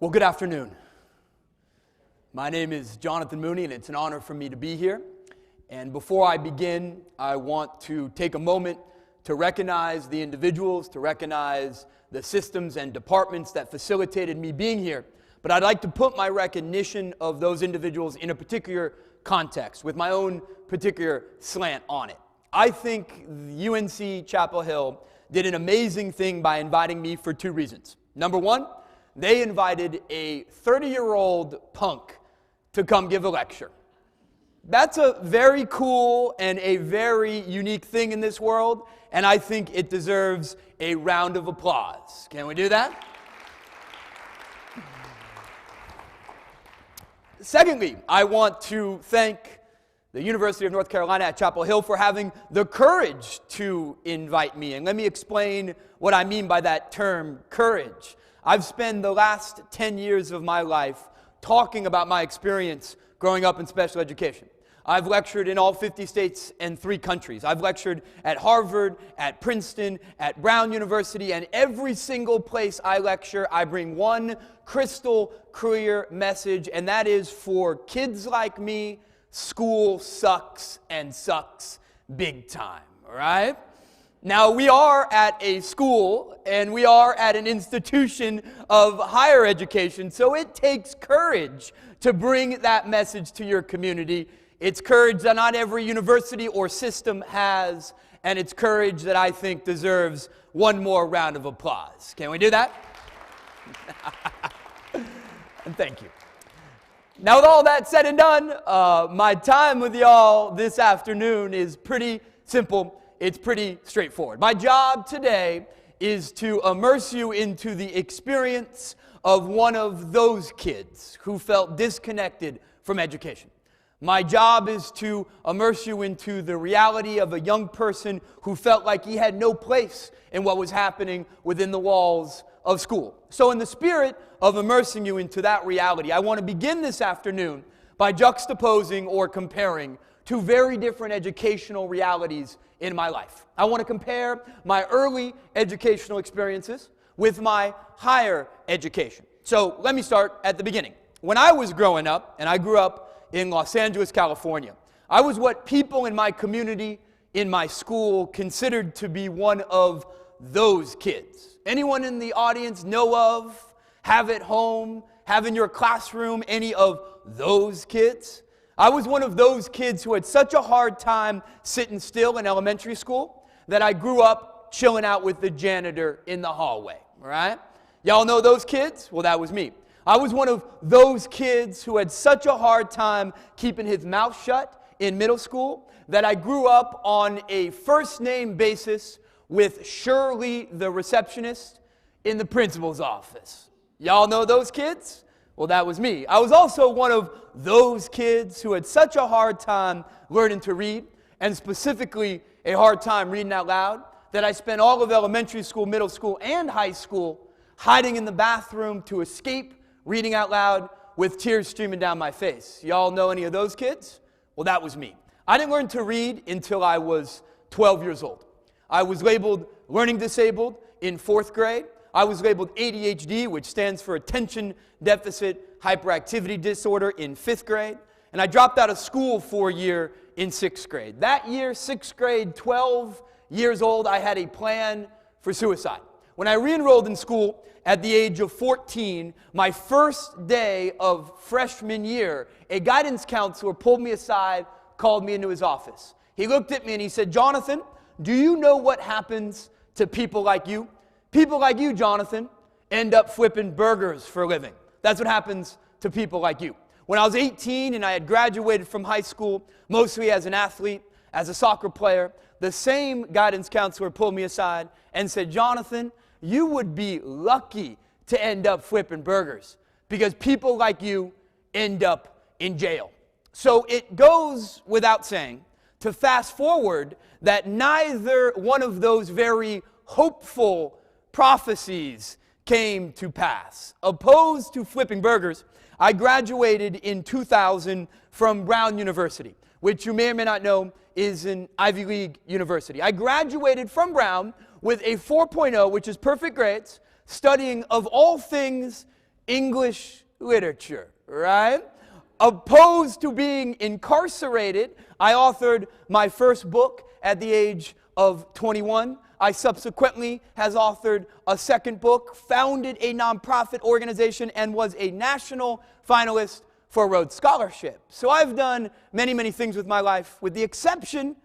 Well, good afternoon. My name is Jonathan Mooney, and it's an honor for me to be here. And before I begin, I want to take a moment to recognize the individuals, to recognize the systems and departments that facilitated me being here. But I'd like to put my recognition of those individuals in a particular context, with my own particular slant on it. I think UNC Chapel Hill did an amazing thing by inviting me for two reasons. Number one, they invited a 30-year-old punk to come give a lecture. That's a very cool and a very unique thing in this world, and I think it deserves a round of applause. Can we do that? Secondly, I want to thank the University of North Carolina at Chapel Hill for having the courage to invite me. And let me explain what I mean by that term, courage. I've spent the last 10 years of my life talking about my experience growing up in special education. I've lectured in all 50 states and 3 countries. I've lectured at Harvard, at Princeton, at Brown University, and every single place I lecture, I bring one crystal clear message, and that is for kids like me, school sucks and sucks big time, all right? Now, we are at a school and we are at an institution of higher education, so it takes courage to bring that message to your community. It's courage that not every university or system has, and it's courage that I think deserves one more round of applause. Can we do that? And thank you. Now, with all that said and done, my time with y'all this afternoon is pretty simple. It's pretty straightforward. My job today is to immerse you into the experience of one of those kids who felt disconnected from education. My job is to immerse you into the reality of a young person who felt like he had no place in what was happening within the walls of school. So in the spirit of immersing you into that reality, I want to begin this afternoon by juxtaposing or comparing two very different educational realities in my life. I want to compare my early educational experiences with my higher education. So let me start at the beginning. When I was growing up, and I grew up in Los Angeles, California, I was what people in my community, in my school, considered to be one of those kids. Anyone in the audience know of, have at home, have in your classroom any of those kids? I was one of those kids who had such a hard time sitting still in elementary school that I grew up chilling out with the janitor in the hallway, all right? Y'all know those kids? Well, that was me. I was one of those kids who had such a hard time keeping his mouth shut in middle school that I grew up on a first-name basis with Shirley, the receptionist, in the principal's office. Y'all know those kids? Well, that was me. I was also one of those kids who had such a hard time learning to read, and specifically a hard time reading out loud, that I spent all of elementary school, middle school, and high school hiding in the bathroom to escape reading out loud with tears streaming down my face. Y'all know any of those kids? Well, that was me. I didn't learn to read until I was 12 years old. I was labeled learning disabled in 4th grade. I was labeled ADHD, which stands for Attention Deficit Hyperactivity Disorder, in 5th grade. And I dropped out of school for a year in 6th grade. That year, 6th grade, 12 years old, I had a plan for suicide. When I re-enrolled in school at the age of 14, my first day of freshman year, a guidance counselor pulled me aside, called me into his office. He looked at me and he said, "Jonathan, do you know what happens to people like you? People like you, Jonathan, end up flipping burgers for a living. That's what happens to people like you." When I was 18 and I had graduated from high school, mostly as an athlete, as a soccer player, the same guidance counselor pulled me aside and said, "Jonathan, you would be lucky to end up flipping burgers because people like you end up in jail." So it goes without saying, to fast forward, that neither one of those very hopeful prophecies came to pass. Opposed to flipping burgers, I graduated in 2000 from Brown University, which you may or may not know is an Ivy League university. I graduated from Brown with a 4.0, which is perfect grades, studying of all things English literature, right? Opposed to being incarcerated, I authored my first book at the age of 21. I subsequently has authored a second book, founded a nonprofit organization, and was a national finalist for a Rhodes Scholarship. So I've done many, many things with my life, with the exception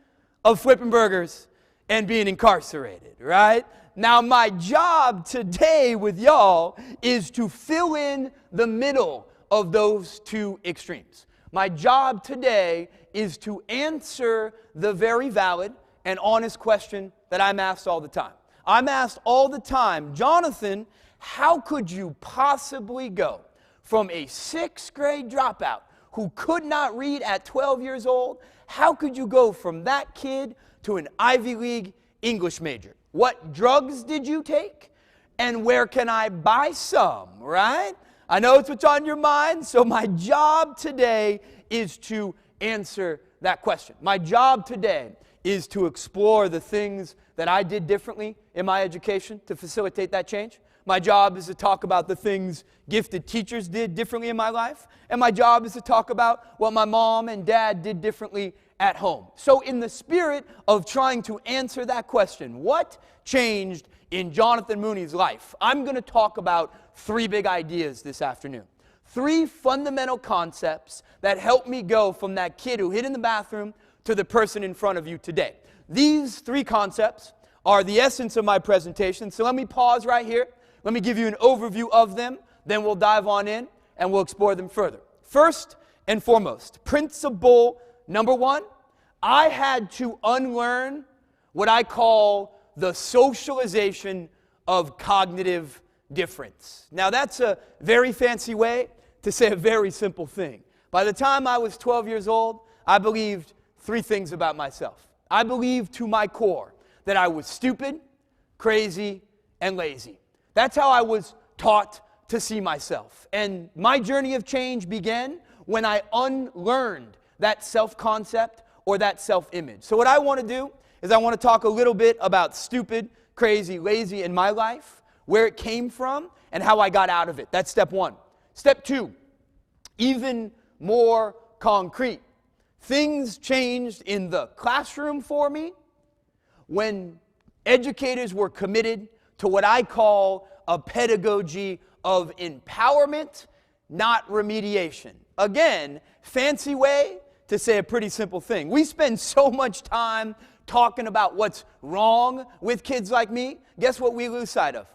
of flipping burgers and being incarcerated, right? Now, my job today with y'all is to fill in the middle of those two extremes. My job today is to answer the very valid and honest question that I'm asked all the time. I'm asked all the time, Jonathan, how could you possibly go from a 6th grade dropout who could not read at 12 years old, how could you go from that kid to an Ivy League English major? What drugs did you take? And where can I buy some, right? I know it's what's on your mind, so my job today is to answer that question. My job today is to explore the things that I did differently in my education to facilitate that change. My job is to talk about the things gifted teachers did differently in my life. And my job is to talk about what my mom and dad did differently at home. So in the spirit of trying to answer that question, what changed in Jonathan Mooney's life, I'm going to talk about 3 big ideas this afternoon. 3 fundamental concepts that helped me go from that kid who hid in the bathroom to the person in front of you today. These 3 concepts are the essence of my presentation. So let me pause right here. Let me give you an overview of them. Then we'll dive on in and we'll explore them further. First and foremost, principle number 1, I had to unlearn what I call the socialization of cognitive difference. Now that's a very fancy way to say a very simple thing. By the time I was 12 years old, I believed 3 things about myself. I believed to my core that I was stupid, crazy, and lazy. That's how I was taught to see myself. And my journey of change began when I unlearned that self-concept or that self-image. So what I want to do is I want to talk a little bit about stupid, crazy, lazy in my life, where it came from, and how I got out of it. That's step 1. Step 2, even more concrete. Things changed in the classroom for me when educators were committed to what I call a pedagogy of empowerment, not remediation. Again, fancy way to say a pretty simple thing. We spend so much time talking about what's wrong with kids like me. Guess what we lose sight of?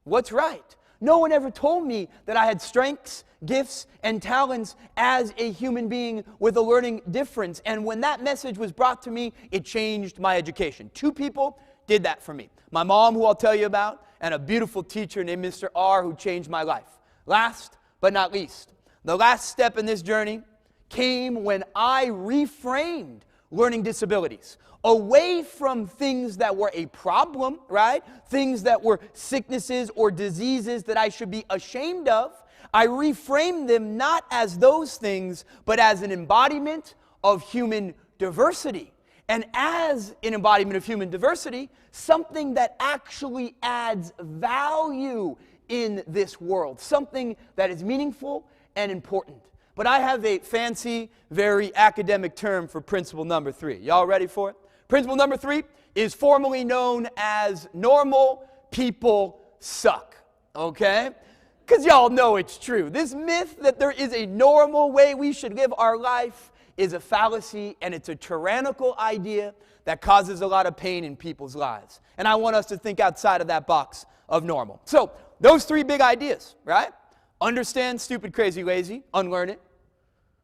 What's right? No one ever told me that I had strengths, gifts, and talents as a human being with a learning difference. And when that message was brought to me, it changed my education. 2 people did that for me. My mom, who I'll tell you about, and a beautiful teacher named Mr. R, who changed my life. Last but not least, the last step in this journey came when I reframed learning disabilities away from things that were a problem, right? Things that were sicknesses or diseases that I should be ashamed of. I reframed them not as those things, but as an embodiment of human diversity. And as an embodiment of human diversity, something that actually adds value in this world, something that is meaningful and important. But I have a fancy, very academic term for principle number 3. Y'all ready for it? Principle number 3 is formally known as normal people suck, okay? Because y'all know it's true. This myth that there is a normal way we should live our life is a fallacy, and it's a tyrannical idea that causes a lot of pain in people's lives. And I want us to think outside of that box of normal. So, those 3 big ideas, right? Understand stupid, crazy, lazy, unlearn it.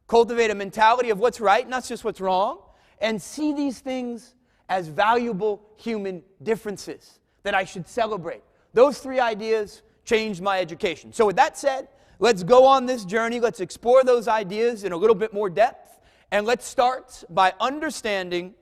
Cultivate a mentality of what's right, not just what's wrong. And see these things as valuable human differences that I should celebrate. Those 3 ideas changed my education. So with that said, let's go on this journey. Let's explore those ideas in a little bit more depth. And let's start by understanding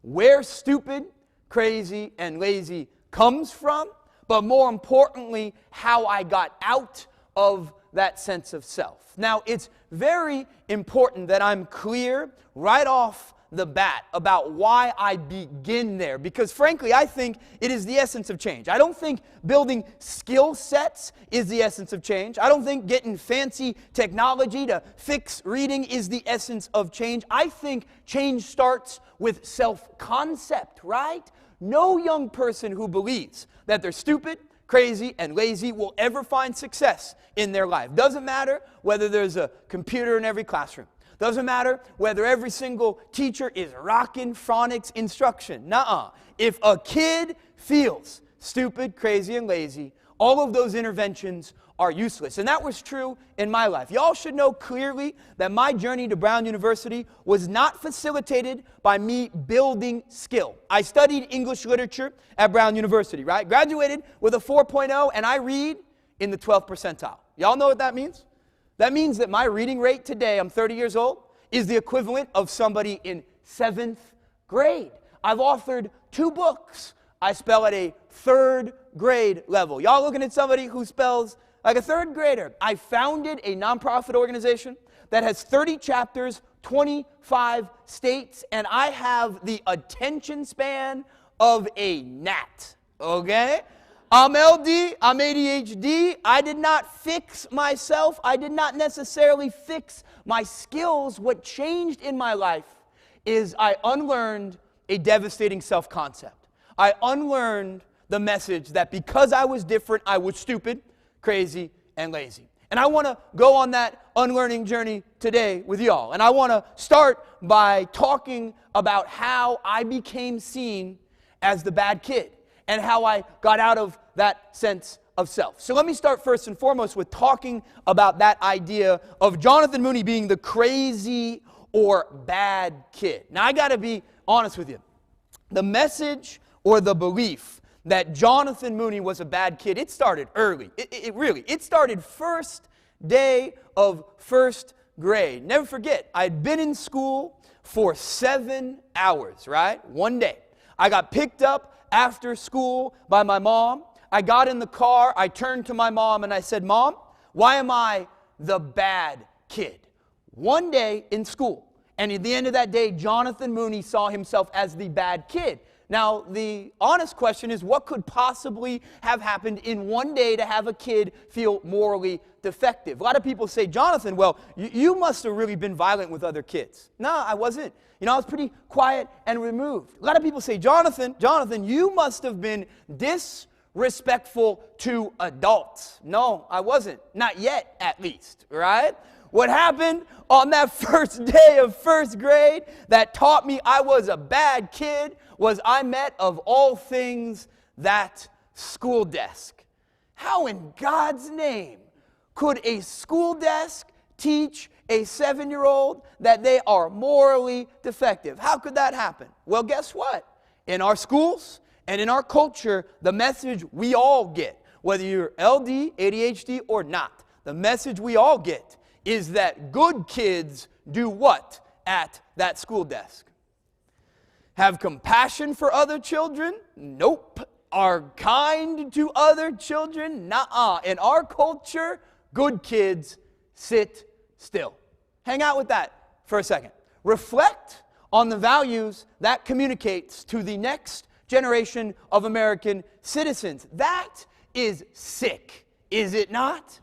where stupid, crazy, and lazy comes from, but more importantly, how I got out of that sense of self. Now, it's very important that I'm clear right off the bat about why I begin there, because frankly, I think it is the essence of change. I don't think building skill sets is the essence of change. I don't think getting fancy technology to fix reading is the essence of change. I think change starts with self-concept, right? No young person who believes that they're stupid, crazy, and lazy will ever find success in their life. Doesn't matter whether there's a computer in every classroom. Doesn't matter whether every single teacher is rocking phonics instruction. Nuh-uh. If a kid feels stupid, crazy, and lazy, all of those interventions are useless. And that was true in my life. Y'all should know clearly that my journey to Brown University was not facilitated by me building skill. I studied English literature at Brown University, right? Graduated with a 4.0, and I read in the 12th percentile. Y'all know what that means? That means that my reading rate today, I'm 30 years old, is the equivalent of somebody in 7th grade. I've authored 2 books. I spell at a 3rd grade level. Y'all looking at somebody who spells like a 3rd grader. I founded a nonprofit organization that has 30 chapters, 25 states, and I have the attention span of a gnat, okay? I'm LD, I'm ADHD. I did not fix myself. I did not necessarily fix my skills. What changed in my life is I unlearned a devastating self-concept. I unlearned the message that because I was different, I was stupid, crazy, and lazy. And I want to go on that unlearning journey today with y'all. And I want to start by talking about how I became seen as the bad kid and how I got out of that sense of self. So let me start first and foremost with talking about that idea of Jonathan Mooney being the crazy or bad kid. Now, I got to be honest with you. The message or the belief that Jonathan Mooney was a bad kid, it started early. It started first day of 1st grade. Never forget, I'd been in school for 7 hours, right? One day. I got picked up after school by my mom. I got in the car, I turned to my mom and I said, Mom, why am I the bad kid? One day in school, and at the end of that day, Jonathan Mooney saw himself as the bad kid. Now, the honest question is, what could possibly have happened in one day to have a kid feel morally defective? A lot of people say, Jonathan, well, you must have really been violent with other kids. No, I wasn't. You know, I was pretty quiet and removed. A lot of people say, Jonathan, you must have been disrespectful to adults. No, I wasn't. Not yet, at least, right? What happened on that first day of 1st grade that taught me I was a bad kid was I met, of all things, that school desk. How in God's name could a school desk teach a 7-year-old that they are morally defective? How could that happen? Well, guess what? In our schools and in our culture, the message we all get, whether you're LD, ADHD, or not, the message we all get is that good kids do what at that school desk? Have compassion for other children? Nope. Are kind to other children? Nuh-uh. In our culture, good kids sit still. Hang out with that for a second. Reflect on the values that communicates to the next generation of American citizens. That is sick, is it not?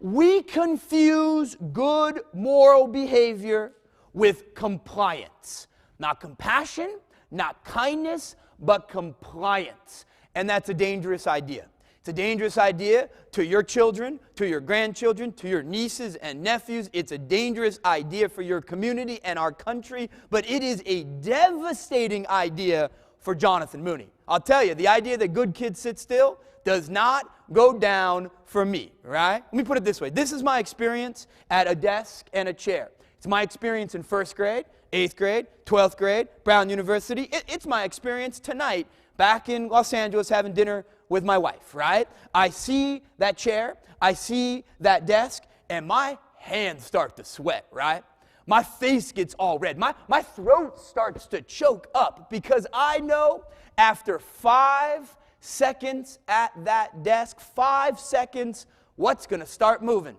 We confuse good moral behavior with compliance. Not compassion, not kindness, but compliance. And that's a dangerous idea. It's a dangerous idea to your children, to your grandchildren, to your nieces and nephews. It's a dangerous idea for your community and our country, but it is a devastating idea for Jonathan Mooney. I'll tell you, the idea that good kids sit still does not go down for me, right? Let me put it this way. This is my experience at a desk and a chair. It's my experience in 1st grade, 8th grade, 12th grade, Brown University. It's my experience tonight back in Los Angeles having dinner with my wife, right? I see that chair, I see that desk, and my hands start to sweat, right? My face gets all red. My throat starts to choke up because I know after 5 seconds at that desk, 5 seconds, what's going to start moving?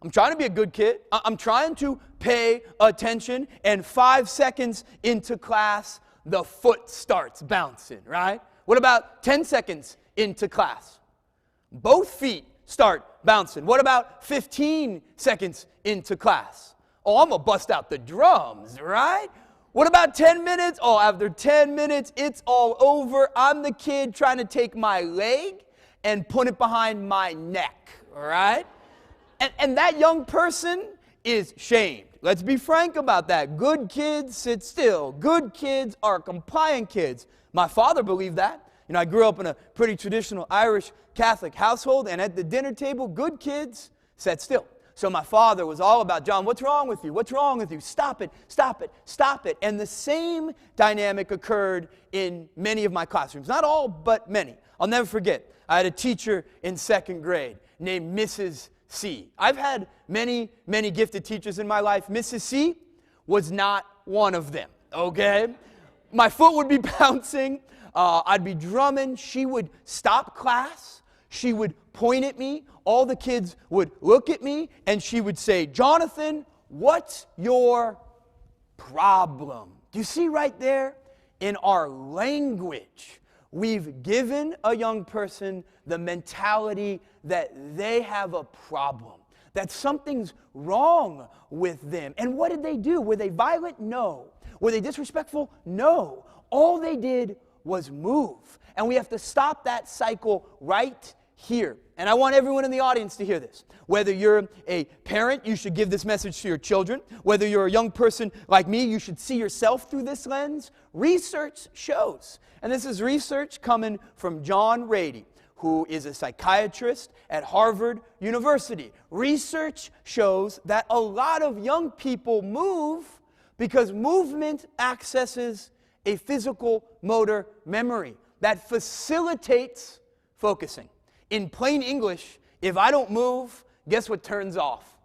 I'm trying to be a good kid. I'm trying to pay attention. And 5 seconds into class, the foot starts bouncing, right? What about 10 seconds into class? Both feet start bouncing. What about 15 seconds into class? Oh, I'm going to bust out the drums, right? What about 10 minutes? Oh, after 10 minutes, it's all over. I'm the kid trying to take my leg and put it behind my neck, all right? And that young person is shamed. Let's be frank about that. Good kids sit still. Good kids are compliant kids. My father believed that. You know, I grew up in a pretty traditional Irish Catholic household, and at the dinner table, good kids sat still. So my father was all about, John, what's wrong with you? What's wrong with you? Stop it, stop it, stop it. And the same dynamic occurred in many of my classrooms. Not all, but many. I'll never forget, I had a teacher in 2nd grade named Mrs. C. I've had many, many gifted teachers in my life. Mrs. C was not one of them, okay? My foot would be bouncing. I'd be drumming. She would stop class. She would point at me. All the kids would look at me, and she would say, Jonathan, what's your problem? Do you see right there? In our language, we've given a young person the mentality that they have a problem, that something's wrong with them. And what did they do? Were they violent? No. Were they disrespectful? No. All they did was move. And we have to stop that cycle right here. And I want everyone in the audience to hear this. Whether you're a parent, you should give this message to your children. Whether you're a young person like me, you should see yourself through this lens. Research shows, and this is research coming from John Rady, who is a psychiatrist at Harvard University. Research shows that a lot of young people move because movement accesses a physical motor memory that facilitates focusing. In plain English, if I don't move, guess what turns off?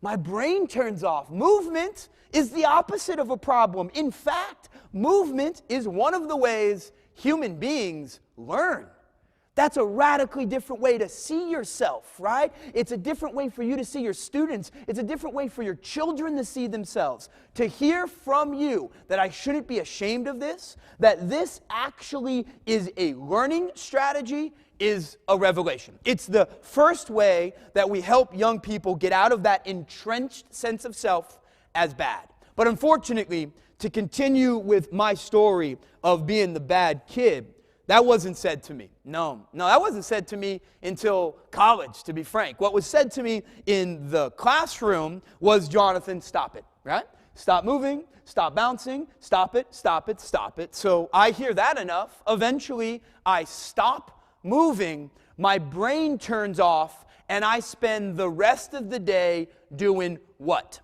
My brain turns off. Movement is the opposite of a problem. In fact, movement is one of the ways human beings learn. That's a radically different way to see yourself, right? It's a different way for you to see your students. It's a different way for your children to see themselves. To hear from you that I shouldn't be ashamed of this, that this actually is a learning strategy, is a revelation. It's the first way that we help young people get out of that entrenched sense of self as bad. But unfortunately, to continue with my story of being the bad kid, that wasn't said to me. No, that wasn't said to me until college, to be frank. What was said to me in the classroom was, Jonathan, stop it, right? Stop moving, stop bouncing, stop it, stop it, stop it. So I hear that enough. Eventually, I stop moving, my brain turns off, and I spend the rest of the day doing what?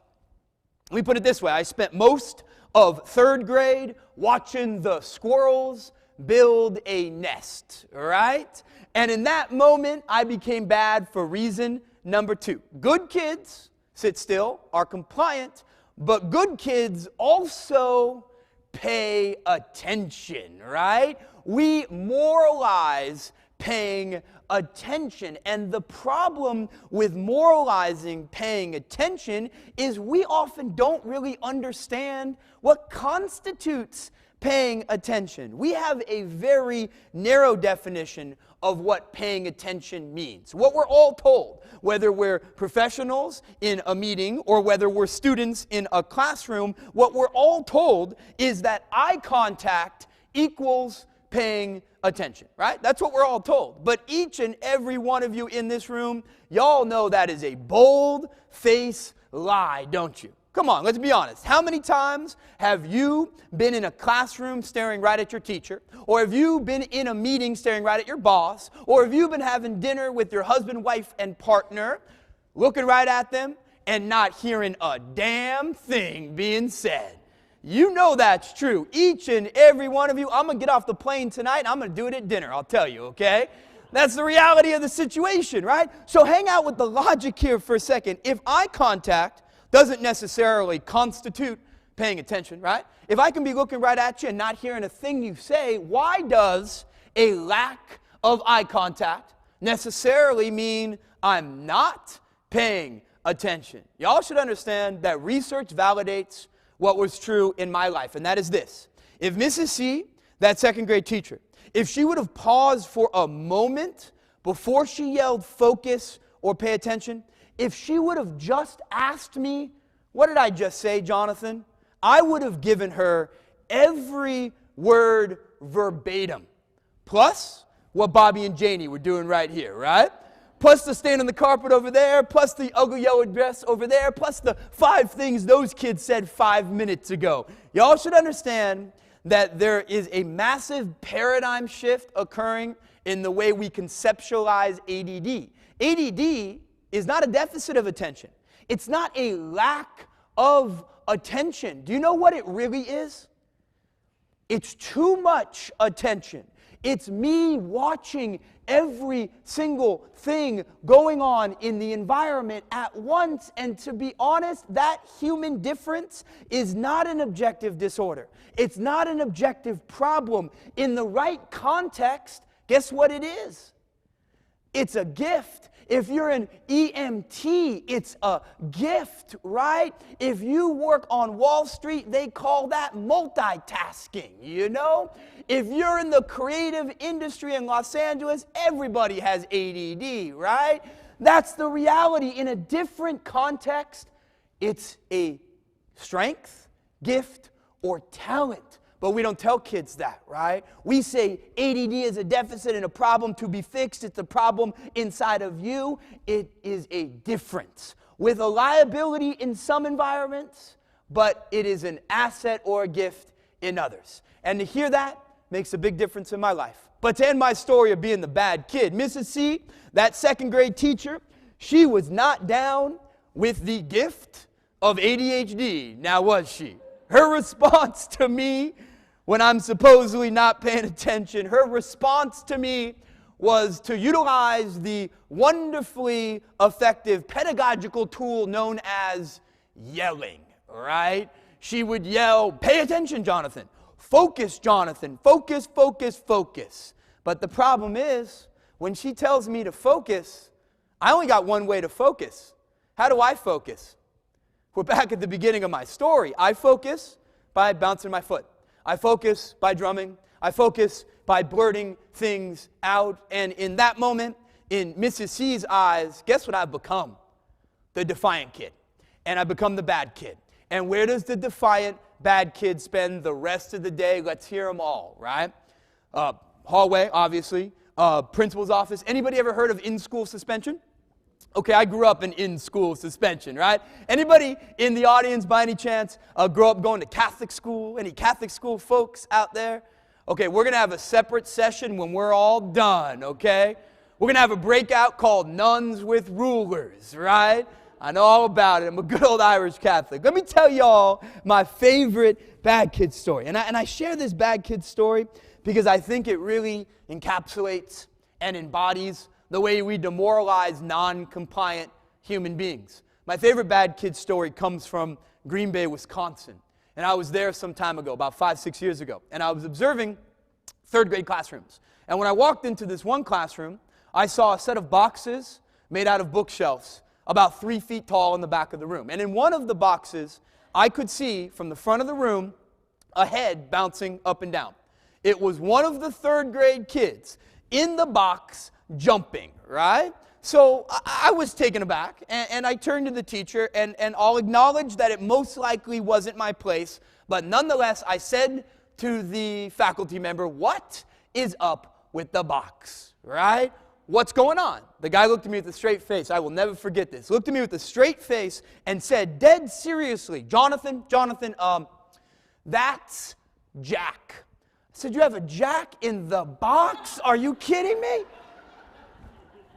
Let me put it this way. I spent most of 3rd grade watching the squirrels build a nest, right? And in that moment, I became bad for reason number 2. Good kids sit still, are compliant, but good kids also pay attention, right? We moralize paying attention. And the problem with moralizing paying attention is we often don't really understand what constitutes paying attention. We have a very narrow definition of what paying attention means. What we're all told, whether we're professionals in a meeting or whether we're students in a classroom, what we're all told is that eye contact equals paying attention, right? That's what we're all told. But each and every one of you in this room, y'all know that is a bold-faced lie, don't you? Come on, let's be honest. How many times have you been in a classroom staring right at your teacher? Or have you been in a meeting staring right at your boss? Or have you been having dinner with your husband, wife, and partner, looking right at them and not hearing a damn thing being said? You know that's true. Each and every one of you, I'm going to get off the plane tonight and I'm going to do it at dinner, I'll tell you, okay? That's the reality of the situation, right? So hang out with the logic here for a second. If eye contact doesn't necessarily constitute paying attention, right? If I can be looking right at you and not hearing a thing you say, why does a lack of eye contact necessarily mean I'm not paying attention. Y'all should understand that research validates what was true in my life, and that is this. If Mrs. C, that second grade teacher, if she would have paused for a moment before she yelled focus or pay attention, if she would have just asked me, what did I just say, Jonathan? I would have given her every word verbatim. Plus, what Bobby and Janie were doing right here, right? Plus the stain on the carpet over there, plus the ugly yellow dress over there, plus the 5 things those kids said 5 minutes ago. Y'all should understand that there is a massive paradigm shift occurring in the way we conceptualize ADD. ADD is not a deficit of attention. It's not a lack of attention. Do you know what it really is? It's too much attention. It's me watching every single thing going on in the environment at once. And to be honest, that human difference is not an objective disorder. It's not an objective problem. In the right context, guess what it is? It's a gift. If you're an EMT, it's a gift, right? If you work on Wall Street, they call that multitasking, you know? If you're in the creative industry in Los Angeles, everybody has ADD, right? That's the reality. In a different context, it's a strength, gift, or talent. But we don't tell kids that, right? We say ADD is a deficit and a problem to be fixed. It's a problem inside of you. It is a difference with a liability in some environments, but it is an asset or a gift in others. And to hear that makes a big difference in my life. But to end my story of being the bad kid, Mrs. C, that second grade teacher, she was not down with the gift of ADHD. Now was she? Her response to me when I'm supposedly not paying attention, her response to me was to utilize the wonderfully effective pedagogical tool known as yelling, right? She would yell, "Pay attention, Jonathan. Focus, Jonathan. Focus, focus, focus." But the problem is, when she tells me to focus, I only got one way to focus. How do I focus? We're back at the beginning of my story. I focus by bouncing my foot. I focus by drumming. I focus by blurting things out. And in that moment, in Mrs. C's eyes, guess what I've become? The defiant kid. And I become the bad kid. And where does the defiant bad kid spend the rest of the day? Let's hear them all, right? Hallway, obviously. Principal's office. Anybody ever heard of in-school suspension? Okay, I grew up in school suspension, right? Anybody in the audience, by any chance, grow up going to Catholic school? Any Catholic school folks out there? Okay, we're going to have a separate session when we're all done, okay? We're going to have a breakout called Nuns with Rulers, right? I know all about it. I'm a good old Irish Catholic. Let me tell y'all my favorite bad kid story. And I share this bad kid story because I think it really encapsulates and embodies the way we demoralize non-compliant human beings. My favorite bad kid story comes from Green Bay, Wisconsin. And I was there some time ago, about 5-6 years ago. And I was observing third grade classrooms. And when I walked into this one classroom, I saw a set of boxes made out of bookshelves about 3 feet tall in the back of the room. And in one of the boxes, I could see from the front of the room a head bouncing up and down. It was one of the third grade kids in the box jumping, right? So I was taken aback, and I turned to the teacher, and I'll acknowledge that it most likely wasn't my place, but nonetheless, I said to the faculty member, "What is up with the box?" Right? What's going on? The guy looked at me with a straight face. I will never forget this. Looked at me with a straight face and said, dead seriously, Jonathan, that's Jack." I said, "You have a Jack in the box? Are you kidding me?"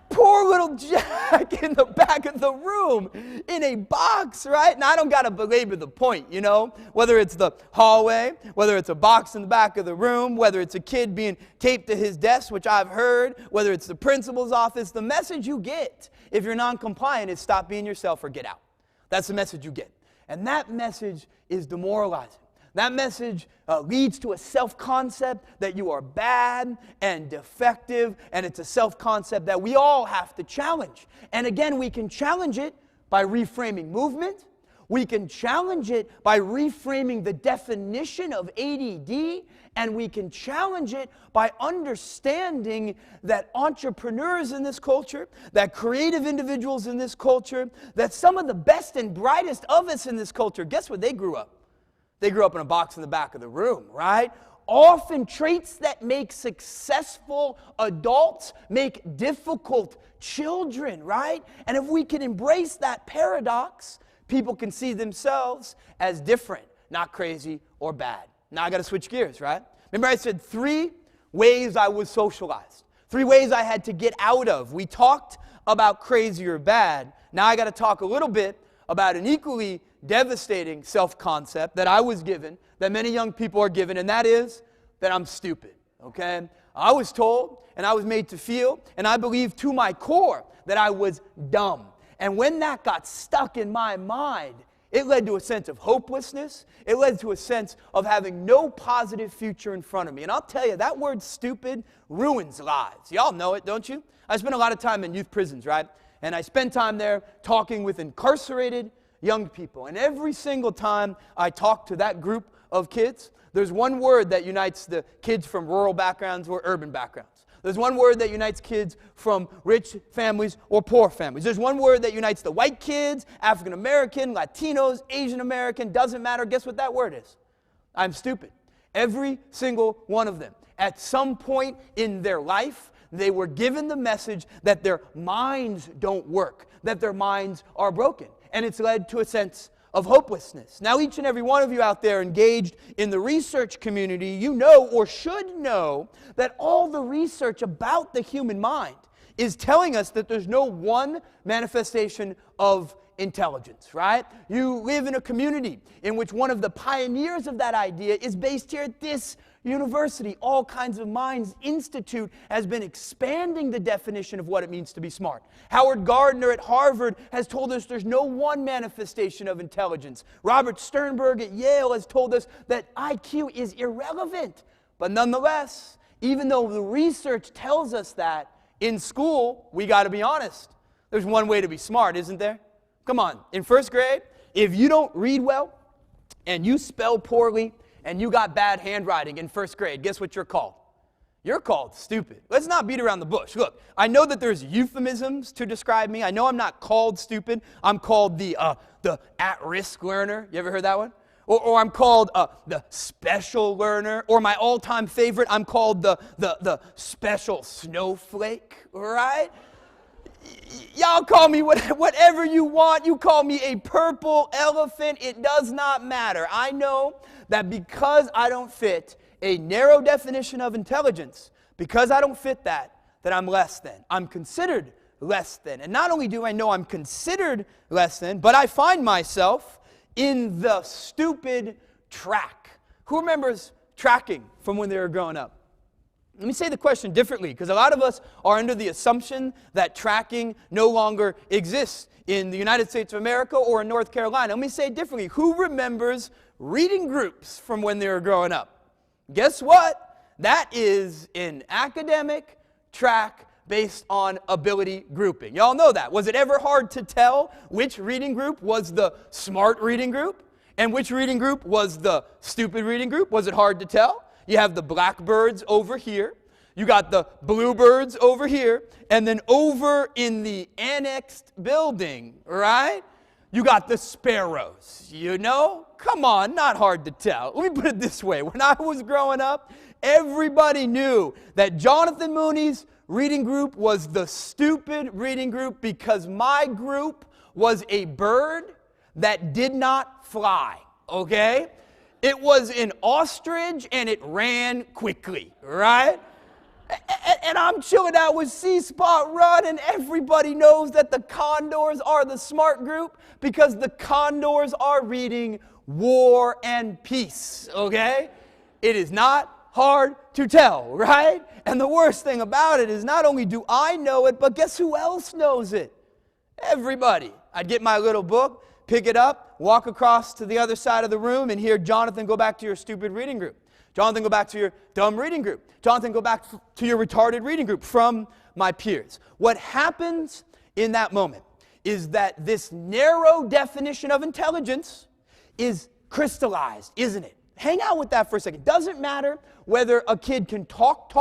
Poor little Jack in the back of the room in a box, right? Now, I don't got to belabor the point, you know, whether it's the hallway, whether it's a box in the back of the room, whether it's a kid being taped to his desk, which I've heard, whether it's the principal's office. The message you get if you're non-compliant is stop being yourself or get out. That's the message you get. And that message is demoralizing. That message leads to a self-concept that you are bad and defective, and it's a self-concept that we all have to challenge. And again, we can challenge it by reframing movement. We can challenge it by reframing the definition of ADD, and we can challenge it by understanding that entrepreneurs in this culture, that creative individuals in this culture, that some of the best and brightest of us in this culture, guess where they grew up? They grew up in a box in the back of the room, right? Often traits that make successful adults make difficult children, right? And if we can embrace that paradox, people can see themselves as different, not crazy or bad. Now I got to switch gears, right? Remember I said 3 ways I was socialized. 3 ways I had to get out of. We talked about crazy or bad. Now I got to talk a little bit about an equally devastating self-concept that I was given, that many young people are given, and that is that I'm stupid, okay? I was told, and I was made to feel, and I believed to my core that I was dumb. And when that got stuck in my mind, it led to a sense of hopelessness. It led to a sense of having no positive future in front of me. And I'll tell you, that word stupid ruins lives. Y'all know it, don't you? I spent a lot of time in youth prisons, right? And I spent time there talking with incarcerated young people. And every single time I talk to that group of kids, there's one word that unites the kids from rural backgrounds or urban backgrounds. There's one word that unites kids from rich families or poor families. There's one word that unites the white kids, African American, Latinos, Asian American, doesn't matter. Guess what that word is? I'm stupid. Every single one of them. At some point in their life, they were given the message that their minds don't work, that their minds are broken. And it's led to a sense of hopelessness. Now, each and every one of you out there engaged in the research community, you know or should know that all the research about the human mind is telling us that there's no one manifestation of intelligence, right? You live in a community in which one of the pioneers of that idea is based here at this university. All Kinds of Minds Institute has been expanding the definition of what it means to be smart. Howard Gardner at Harvard has told us there's no one manifestation of intelligence. Robert Sternberg at Yale has told us that IQ is irrelevant. But nonetheless, even though the research tells us that, in school, we got to be honest. There's one way to be smart, isn't there? Come on, in first grade, if you don't read well and you spell poorly and you got bad handwriting in first grade, guess what you're called? You're called stupid. Let's not beat around the bush. Look, I know that there's euphemisms to describe me. I know I'm not called stupid. I'm called the at-risk learner. You ever heard that one? Or I'm called the special learner. Or my all-time favorite, I'm called the special snowflake, right? Y'all call me whatever you want. You call me a purple elephant. It does not matter. I know that because I don't fit a narrow definition of intelligence, because I don't fit that I'm less than. I'm considered less than. And not only do I know I'm considered less than, but I find myself in the stupid track. Who remembers tracking from when they were growing up? Let me say the question differently, because a lot of us are under the assumption that tracking no longer exists in the United States of America or in North Carolina. Let me say it differently. Who remembers reading groups from when they were growing up? Guess what? That is an academic track based on ability grouping. Y'all know that. Was it ever hard to tell which reading group was the smart reading group and which reading group was the stupid reading group? Was it hard to tell? You have the blackbirds over here. You got the bluebirds over here. And then over in the annexed building, right? You got the sparrows. You know? Come on, not hard to tell. Let me put it this way. When I was growing up, everybody knew that Jonathan Mooney's reading group was the stupid reading group because my group was a bird that did not fly, okay? It was an ostrich, and it ran quickly, right? And I'm chilling out with C-Spot Run, and everybody knows that the condors are the smart group because the condors are reading War and Peace, okay? It is not hard to tell, right? And the worst thing about it is not only do I know it, but guess who else knows it? Everybody. I'd get my little book, pick it up, walk across to the other side of the room, and hear Jonathan, go back to your stupid reading group. Jonathan, go back to your dumb reading group. Jonathan, go back to your retarded reading group from my peers. What happens in that moment is that this narrow definition of intelligence is crystallized, isn't it? Hang out with that for a second. Doesn't matter whether a kid can talk.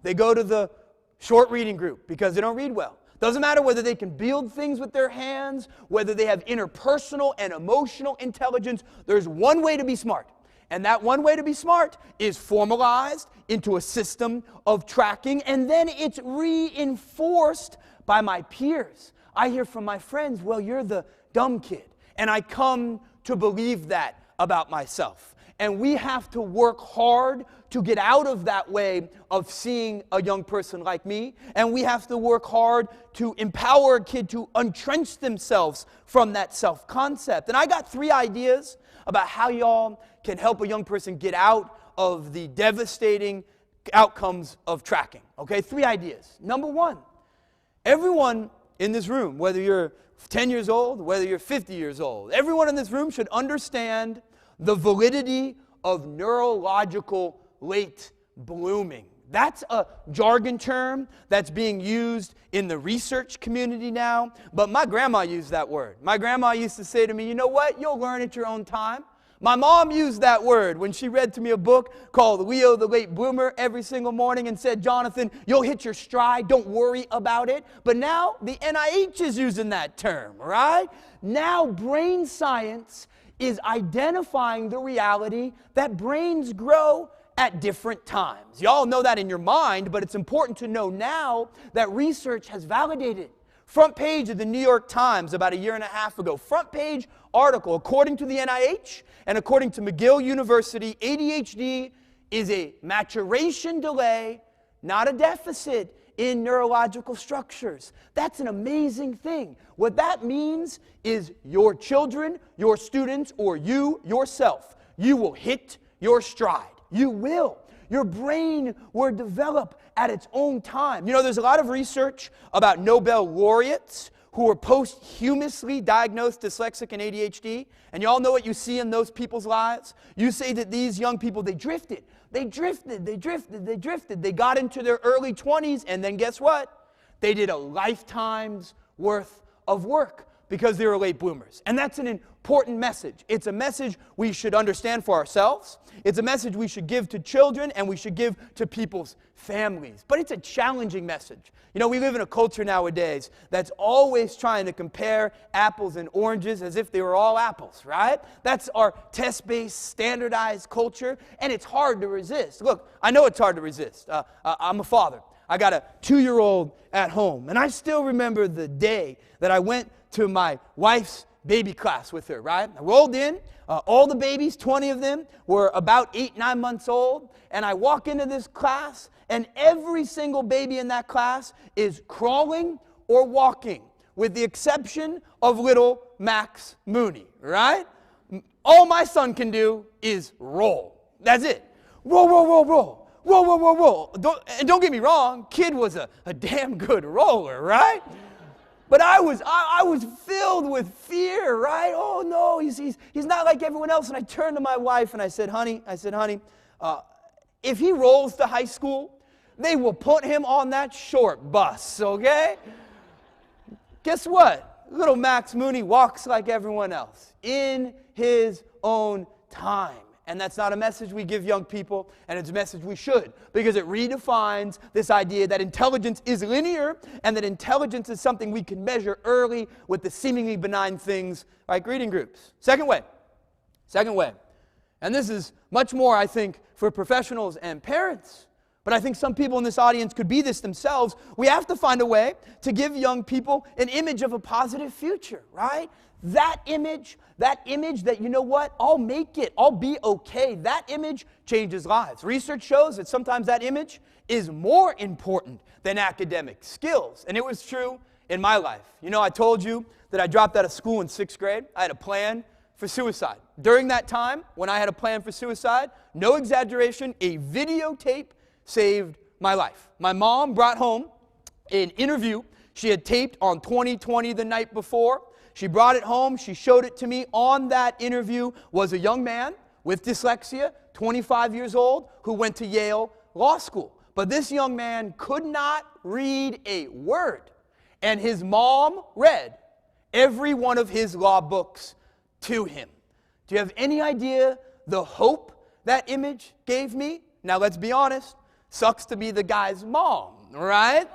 They go to the short reading group because they don't read well. Doesn't matter whether they can build things with their hands, whether they have interpersonal and emotional intelligence. There's one way to be smart. And that one way to be smart is formalized into a system of tracking, and then it's reinforced by my peers. I hear from my friends, well, you're the dumb kid. And I come to believe that about myself. And we have to work hard to get out of that way of seeing a young person like me. And we have to work hard to empower a kid to entrench themselves from that self-concept. And I got 3 ideas about how y'all can help a young person get out of the devastating outcomes of tracking. Okay, 3 ideas. Number 1, everyone in this room, whether you're 10 years old, whether you're 50 years old, everyone in this room should understand the validity of neurological late blooming. That's a jargon term that's being used in the research community now, but my grandma used that word. My grandma used to say to me, you know what, you'll learn at your own time. My mom used that word when she read to me a book called Leo the Late Bloomer every single morning and said, Jonathan, you'll hit your stride, don't worry about it. But now the NIH is using that term, right? Now brain science is identifying the reality that brains grow at different times. Y'all know that in your mind, but it's important to know now that research has validated. Front page of the New York Times about 1.5 years ago, front page article, according to the NIH and according to McGill University, ADHD is a maturation delay, not a deficit in neurological structures. That's an amazing thing. What that means is your children, your students, or you yourself, you will hit your stride. You will. Your brain will develop at its own time. You know, there's a lot of research about Nobel laureates who were posthumously diagnosed dyslexic and ADHD. And you all know what you see in those people's lives? You say that these young people, they drifted. They got into their early 20s, and then guess what? They did a lifetime's worth of work because they were late bloomers. And that's an important message. It's a message we should understand for ourselves. It's a message we should give to children and we should give to people's families. But it's a challenging message. You know, we live in a culture nowadays that's always trying to compare apples and oranges as if they were all apples, right? That's our test-based, standardized culture, and it's hard to resist. Look, I know it's hard to resist. I'm a father. I got a 2-year-old at home, and I still remember the day that I went to my wife's baby class with her, right? I rolled in. All the babies, 20 of them, were about 8-9 months old. And I walk into this class, and every single baby in that class is crawling or walking, with the exception of little Max Mooney, right? All my son can do is roll. That's it. Roll, roll, roll, roll. Roll, roll, roll, roll. Don't get me wrong, kid was a damn good roller, right? But I was filled with fear, right? Oh no, he's not like everyone else. And I turned to my wife and I said, honey, if he rolls to high school, they will put him on that short bus, okay? Guess what? Little Max Mooney walks like everyone else in his own time. And that's not a message we give young people, and it's a message we should, because it redefines this idea that intelligence is linear and that intelligence is something we can measure early with the seemingly benign things like reading groups. Second way, and this is much more, I think, for professionals and parents, but I think some people in this audience could be this themselves. We have to find a way to give young people an image of a positive future, right? That image that, you know what, I'll make it, I'll be okay, that image changes lives. Research shows that sometimes that image is more important than academic skills. And it was true in my life. You know, I told you that I dropped out of school in 6th grade. I had a plan for suicide. During that time, when I had a plan for suicide, no exaggeration, a videotape saved my life. My mom brought home an interview she had taped on 2020 the night before. She brought it home. She showed it to me. On that interview was a young man with dyslexia, 25 years old, who went to Yale Law School. But this young man could not read a word. And his mom read every one of his law books to him. Do you have any idea the hope that image gave me? Now, let's be honest. Sucks to be the guy's mom, right?